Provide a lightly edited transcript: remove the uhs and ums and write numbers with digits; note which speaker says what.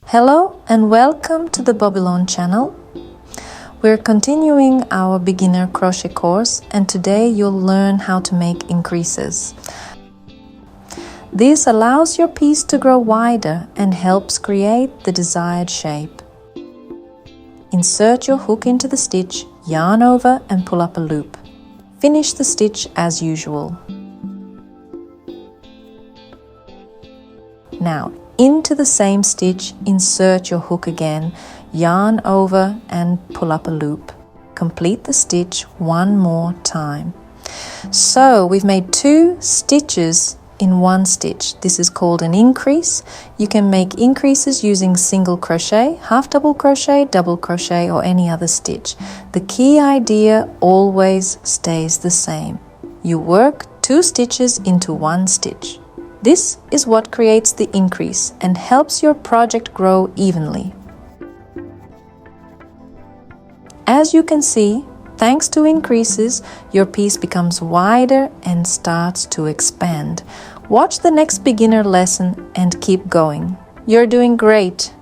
Speaker 1: Hello and welcome to the Bobilon channel. We're continuing our beginner crochet course and today you'll learn how to make increases. This allows your piece to grow wider and helps create the desired shape. Insert your hook into the stitch, yarn over and pull up a loop. Finish the stitch as usual. Now, into the same stitch, insert your hook again, yarn over and pull up a loop. Complete the stitch one more time. So we've made 2 stitches in one stitch. This is called an increase. You can make increases using single crochet, half double crochet, double crochet or any other stitch. The key idea always stays the same. You work 2 stitches into one stitch. This is what creates the increase and helps your project grow evenly. As you can see, thanks to increases, your piece becomes wider and starts to expand. Watch the next beginner lesson and keep going. You're doing great!